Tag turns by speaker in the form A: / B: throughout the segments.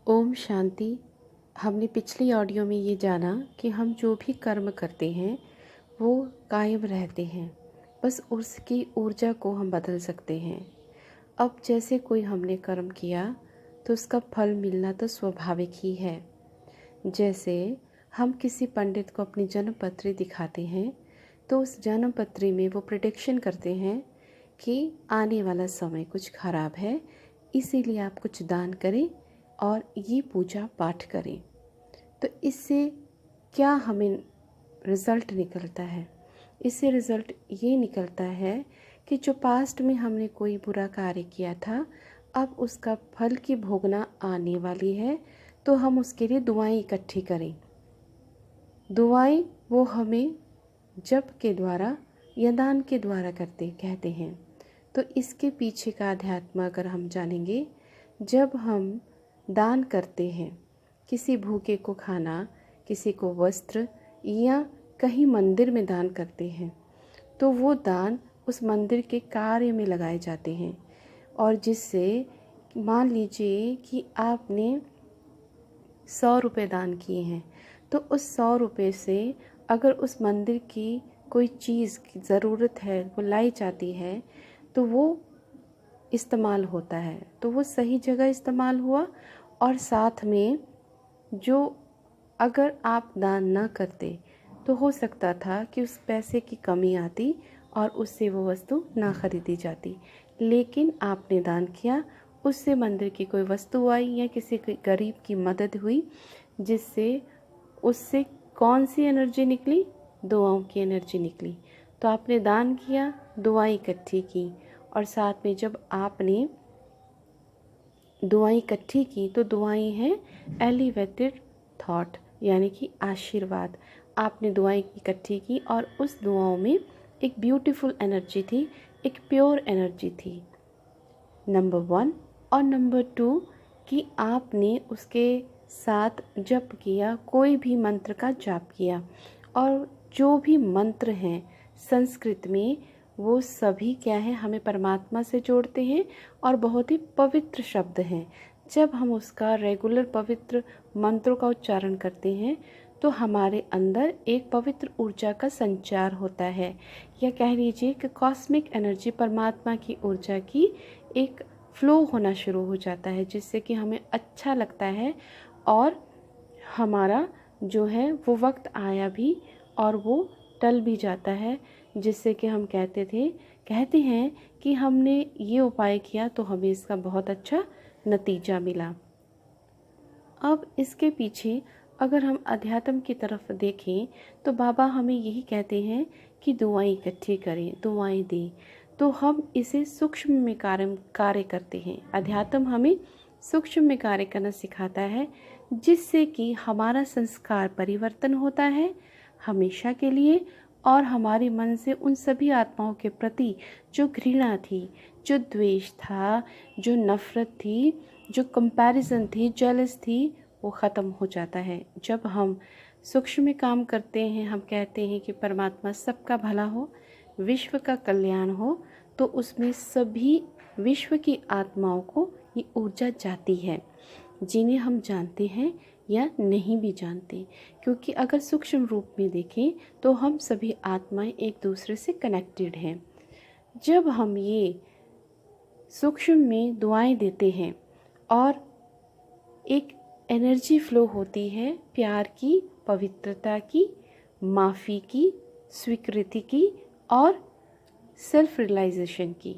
A: ओम शांति। हमने पिछली ऑडियो में ये जाना कि हम जो भी कर्म करते हैं वो कायम रहते हैं, बस उसकी ऊर्जा को हम बदल सकते हैं। अब जैसे कोई हमने कर्म किया तो उसका फल मिलना तो स्वाभाविक ही है। जैसे हम किसी पंडित को अपनी जन्म पत्री दिखाते हैं तो उस जन्म पत्री में वो प्रिडिक्शन करते हैं कि आने वाला समय कुछ खराब है, इसीलिए आप कुछ दान करें और ये पूजा पाठ करें। तो इससे क्या हमें रिज़ल्ट निकलता है? इससे रिज़ल्ट ये निकलता है कि जो पास्ट में हमने कोई बुरा कार्य किया था, अब उसका फल की भोगना आने वाली है, तो हम उसके लिए दुआएं इकट्ठी करें। दुआएं वो हमें जप के द्वारा या दान के द्वारा कहते हैं। तो इसके पीछे का अध्यात्म अगर हम जानेंगे, जब हम दान करते हैं, किसी भूखे को खाना, किसी को वस्त्र या कहीं मंदिर में दान करते हैं, तो वो दान उस मंदिर के कार्य में लगाए जाते हैं। और जिससे मान लीजिए कि आपने 100 रुपये दान किए हैं, तो उस 100 रुपये से अगर उस मंदिर की कोई चीज़ की ज़रूरत है वो लाई जाती है, तो वो इस्तेमाल होता है, तो वो सही जगह इस्तेमाल हुआ। और साथ में जो अगर आप दान ना करते तो हो सकता था कि उस पैसे की कमी आती और उससे वो वस्तु ना खरीदी जाती, लेकिन आपने दान किया, उससे मंदिर की कोई वस्तु आई या किसी गरीब की मदद हुई, जिससे उससे कौन सी एनर्जी निकली? दुआओं की एनर्जी निकली। तो आपने दान किया, दुआएं इकट्ठी की, और साथ में जब आपने दुआएं इकट्ठी की तो दुआएं हैं एलिवेटेड थॉट, यानी कि आशीर्वाद। आपने दुआएं इकट्ठी की और उस दुआओं में एक ब्यूटीफुल एनर्जी थी, एक प्योर एनर्जी थी, नंबर 1। और नंबर 2 कि आपने उसके साथ जप किया, कोई भी मंत्र का जाप किया। और जो भी मंत्र हैं संस्कृत में, वो सभी क्या है, हमें परमात्मा से जोड़ते हैं और बहुत ही पवित्र शब्द हैं। जब हम उसका रेगुलर पवित्र मंत्रों का उच्चारण करते हैं तो हमारे अंदर एक पवित्र ऊर्जा का संचार होता है, या कह लीजिए कि कॉस्मिक एनर्जी, परमात्मा की ऊर्जा की एक फ्लो होना शुरू हो जाता है, जिससे कि हमें अच्छा लगता है। और हमारा जो है वो वक्त आया भी और वो टल भी जाता है, जिससे कि हम कहते हैं कि हमने ये उपाय किया तो हमें इसका बहुत अच्छा नतीजा मिला। अब इसके पीछे अगर हम अध्यात्म की तरफ देखें तो बाबा हमें यही कहते हैं कि दुआएं इकट्ठी करें, दुआएं दें। तो हम इसे सूक्ष्म में कार्य करते हैं। अध्यात्म हमें सूक्ष्म में कार्य करना सिखाता है, जिससे कि हमारा संस्कार परिवर्तन होता है हमेशा के लिए, और हमारे मन से उन सभी आत्माओं के प्रति जो घृणा थी, जो द्वेष था, जो नफ़रत थी, जो कंपैरिजन थी, जेलस थी, वो ख़त्म हो जाता है। जब हम सूक्ष्म में काम करते हैं, हम कहते हैं कि परमात्मा सबका भला हो, विश्व का कल्याण हो, तो उसमें सभी विश्व की आत्माओं को ये ऊर्जा जाती है, जिन्हें हम जानते हैं या नहीं भी जानते। क्योंकि अगर सूक्ष्म रूप में देखें तो हम सभी आत्माएं एक दूसरे से कनेक्टेड हैं। जब हम ये सूक्ष्म में दुआएं देते हैं और एक एनर्जी फ्लो होती है प्यार की, पवित्रता की, माफ़ी की, स्वीकृति की और सेल्फ रियलाइजेशन की,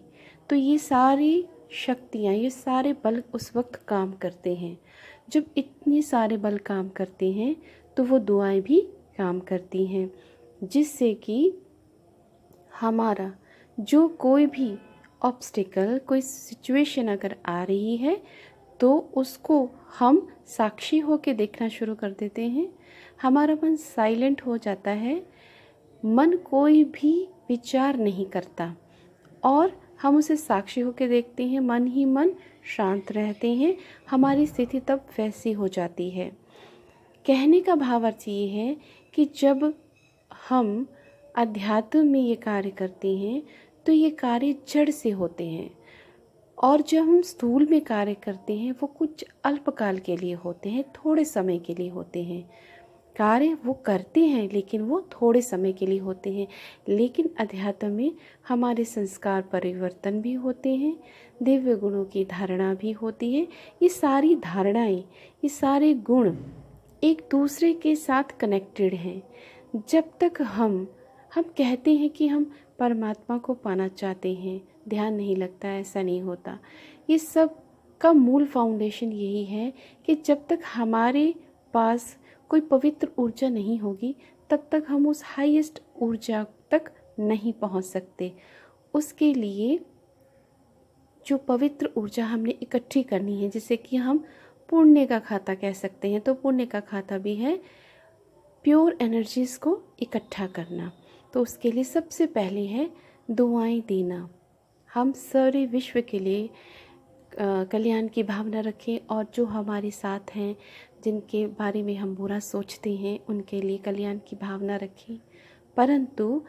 A: तो ये सारी शक्तियाँ, ये सारे बल उस वक्त काम करते हैं। जब इतने सारे बल काम करते हैं तो वो दुआएं भी काम करती हैं, जिससे कि हमारा जो कोई भी ऑब्स्टिकल, कोई सिचुएशन अगर आ रही है तो उसको हम साक्षी होकर देखना शुरू कर देते हैं। हमारा मन साइलेंट हो जाता है, मन कोई भी विचार नहीं करता और हम उसे साक्षी होकर देखते हैं, मन ही मन शांत रहते हैं। हमारी स्थिति तब वैसी हो जाती है। कहने का भाव अर्थ ये है कि जब हम अध्यात्म में ये कार्य करते हैं तो ये कार्य जड़ से होते हैं। और जब हम स्थूल में कार्य करते हैं वो कुछ अल्पकाल के लिए होते हैं, थोड़े समय के लिए होते हैं। कार्य वो करते हैं लेकिन वो थोड़े समय के लिए होते हैं। लेकिन अध्यात्म में हमारे संस्कार परिवर्तन भी होते हैं, दिव्य गुणों की धारणा भी होती है। ये सारी धारणाएं, ये सारे गुण एक दूसरे के साथ कनेक्टेड हैं। जब तक हम कहते हैं कि हम परमात्मा को पाना चाहते हैं, ध्यान नहीं लगता, ऐसा नहीं होता। ये सब का मूल फाउंडेशन यही है कि जब तक हमारे पास कोई पवित्र ऊर्जा नहीं होगी तब तक हम उस हाईएस्ट ऊर्जा तक नहीं पहुंच सकते। उसके लिए जो पवित्र ऊर्जा हमने इकट्ठी करनी है, जिसे कि हम पुण्य का खाता कह सकते हैं, तो पुण्य का खाता भी है प्योर एनर्जीज़ को इकट्ठा करना। तो उसके लिए सबसे पहले है दुआएं देना। हम सारे विश्व के लिए कल्याण की भावना रखें, और जो हमारे साथ हैं, जिनके बारे में हम बुरा सोचते हैं, उनके लिए कल्याण की भावना रखें। परंतु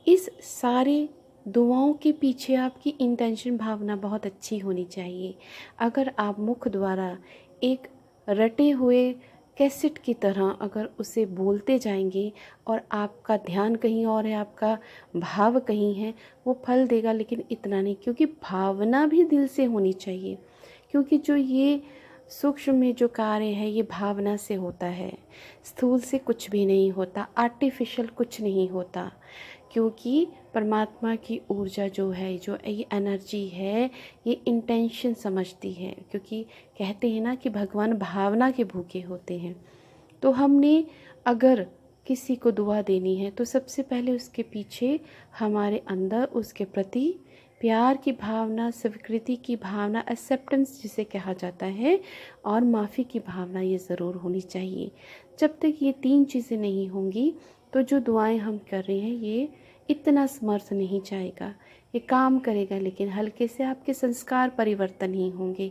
A: इस सारे दुआओं के पीछे आपकी इंटेंशन भावना बहुत अच्छी होनी चाहिए। अगर आप मुख द्वारा एक रटे हुए कैसेट की तरह अगर उसे बोलते जाएंगे और आपका ध्यान कहीं और है, आपका भाव कहीं है, वो फल देगा, लेकिन इतना नहीं, क्योंकि भावना भी दिल से होनी चाहिए। क्योंकि जो ये सूक्ष्म में जो कार्य है ये भावना से होता है, स्थूल से कुछ भी नहीं होता, आर्टिफिशियल कुछ नहीं होता। क्योंकि परमात्मा की ऊर्जा जो है, जो ये एनर्जी है, ये इंटेंशन समझती है। क्योंकि कहते हैं ना कि भगवान भावना के भूखे होते हैं। तो हमने अगर किसी को दुआ देनी है तो सबसे पहले उसके पीछे हमारे अंदर उसके प्रति प्यार की भावना, स्वीकृति की भावना, एक्सेप्टेंस जिसे कहा जाता है, और माफ़ी की भावना ये ज़रूर होनी चाहिए। जब तक ये तीन चीज़ें नहीं होंगी तो जो दुआएं हम कर रहे हैं ये इतना समर्थ नहीं जाएगा। ये काम करेगा लेकिन हल्के से आपके संस्कार परिवर्तन ही होंगे,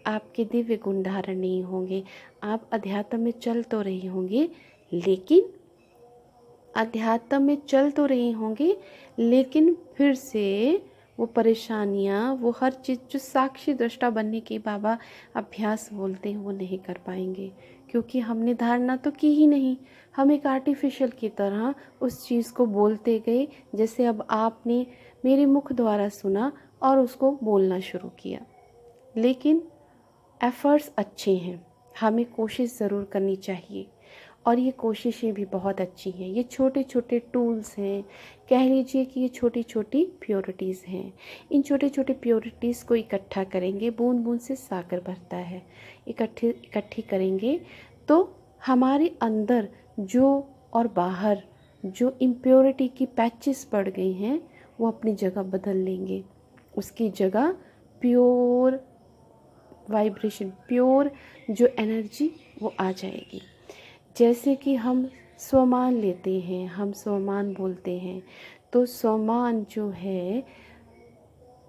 A: आपके दिव्य गुण धारण नहीं होंगे। आप अध्यात्म में चल तो रहे होंगे, लेकिन अध्यात्म में चल तो रहे होंगे लेकिन फिर से वो परेशानियाँ, वो हर चीज़ जो साक्षी दृष्टा बनने की बाबा अभ्यास बोलते हैं वो नहीं कर पाएंगे। क्योंकि हमने धारणा तो की ही नहीं, हम एक आर्टिफिशियल की तरह उस चीज़ को बोलते गए। जैसे अब आपने मेरे मुख द्वारा सुना और उसको बोलना शुरू किया, लेकिन एफ़र्ट्स अच्छे हैं, हमें कोशिश ज़रूर करनी चाहिए। और ये कोशिशें भी बहुत अच्छी हैं, ये छोटे छोटे टूल्स हैं, कह लीजिए कि ये छोटी छोटी प्योरिटीज़ हैं। इन छोटे छोटे प्योरिटीज़ को इकट्ठा करेंगे, बूंद बूंद से सागर भरता है, इकट्ठी करेंगे तो हमारे अंदर जो और बाहर जो इम्प्योरिटी की पैचेस पड़ गई हैं वो अपनी जगह बदल लेंगे। उसकी जगह प्योर वाइब्रेशन, प्योर जो एनर्जी वो आ जाएगी। जैसे कि हम स्वमान लेते हैं, हम स्वमान बोलते हैं, तो स्वमान जो है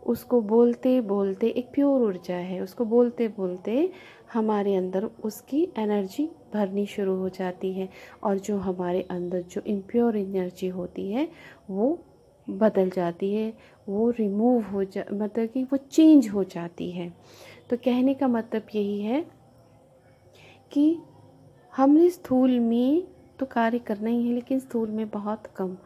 A: उसको बोलते बोलते एक प्योर ऊर्जा है, उसको बोलते बोलते हमारे अंदर उसकी एनर्जी भरनी शुरू हो जाती है, और जो हमारे अंदर जो इम्प्योर एनर्जी होती है वो बदल जाती है, वो रिमूव हो मतलब कि वो चेंज हो जाती है। तो कहने का मतलब यही है कि हमने स्थूल में तो कार्य करना ही है, लेकिन स्थूल में बहुत कम,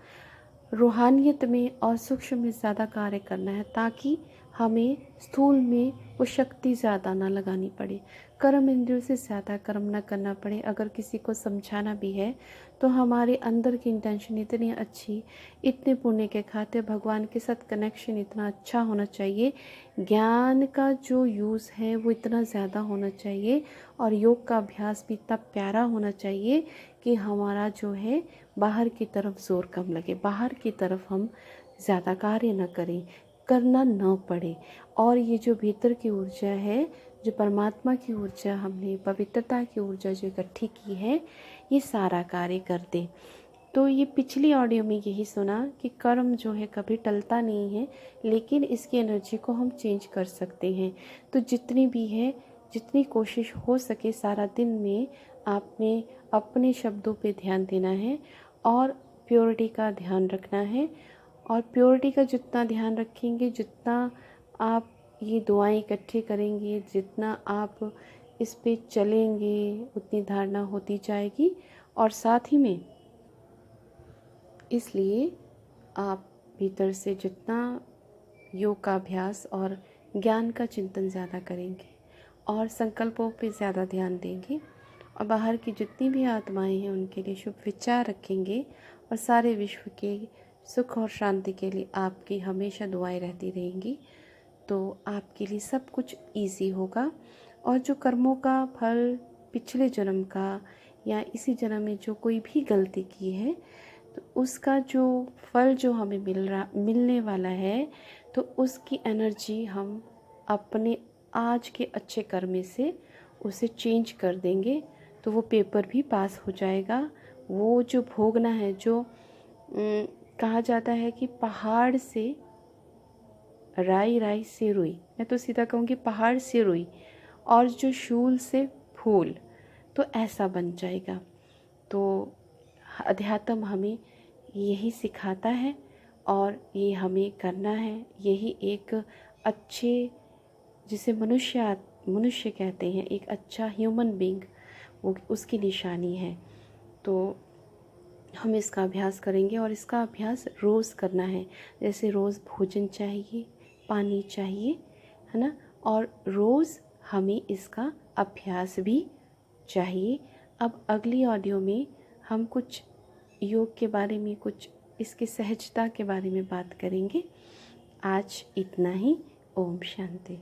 A: रूहानियत में और सूक्ष्म में ज़्यादा कार्य करना है, ताकि हमें स्थूल में वो शक्ति ज़्यादा ना लगानी पड़े, कर्म इंद्रियों से ज़्यादा कर्म ना करना पड़े। अगर किसी को समझाना भी है तो हमारे अंदर की इंटेंशन इतनी अच्छी, इतने पुण्य के खाते, भगवान के साथ कनेक्शन इतना अच्छा होना चाहिए, ज्ञान का जो यूज़ है वो इतना ज़्यादा होना चाहिए, और योग का अभ्यास भी इतना प्यारा होना चाहिए कि हमारा जो है बाहर की तरफ जोर कम लगे, बाहर की तरफ हम ज़्यादा कार्य न करें, करना न पड़े। और ये जो भीतर की ऊर्जा है, जो परमात्मा की ऊर्जा, हमने पवित्रता की ऊर्जा जो इकट्ठी की है, ये सारा कार्य कर दे। तो ये पिछली ऑडियो में यही सुना कि कर्म जो है कभी टलता नहीं है, लेकिन इसकी एनर्जी को हम चेंज कर सकते हैं। तो जितनी भी है, जितनी कोशिश हो सके सारा दिन में आपने अपने शब्दों पे ध्यान देना है और प्योरिटी का ध्यान रखना है। और प्योरिटी का जितना ध्यान रखेंगे, जितना आप ये दुआएं इकट्ठी करेंगे, जितना आप इस पे चलेंगे उतनी धारणा होती जाएगी। और साथ ही में इसलिए आप भीतर से जितना योग का अभ्यास और ज्ञान का चिंतन ज़्यादा करेंगे और संकल्पों पे ज़्यादा ध्यान देंगे और बाहर की जितनी भी आत्माएं हैं उनके लिए शुभ विचार रखेंगे और सारे विश्व के सुख और शांति के लिए आपकी हमेशा दुआएं रहती रहेंगी, तो आपके लिए सब कुछ इजी होगा। और जो कर्मों का फल पिछले जन्म का या इसी जन्म में जो कोई भी गलती की है, तो उसका जो फल जो हमें मिलने वाला है, तो उसकी एनर्जी हम अपने आज के अच्छे कर्म से उसे चेंज कर देंगे, तो वो पेपर भी पास हो जाएगा। वो जो भोगना है, जो कहा जाता है कि पहाड़ से राई, राई से रुई, मैं तो सीधा कहूँगी पहाड़ से रुई, और जो शूल से फूल, तो ऐसा बन जाएगा। तो अध्यात्म हमें यही सिखाता है और ये हमें करना है। यही एक अच्छे, जिसे मनुष्य कहते हैं, एक अच्छा ह्यूमन बीइंग, वो उसकी निशानी है। तो हम इसका अभ्यास करेंगे और इसका अभ्यास रोज़ करना है। जैसे रोज़ भोजन चाहिए, पानी चाहिए, है ना, और रोज़ हमें इसका अभ्यास भी चाहिए। अब अगली ऑडियो में हम कुछ योग के बारे में, कुछ इसकी सहजता के बारे में बात करेंगे। आज इतना ही। ओम शांति।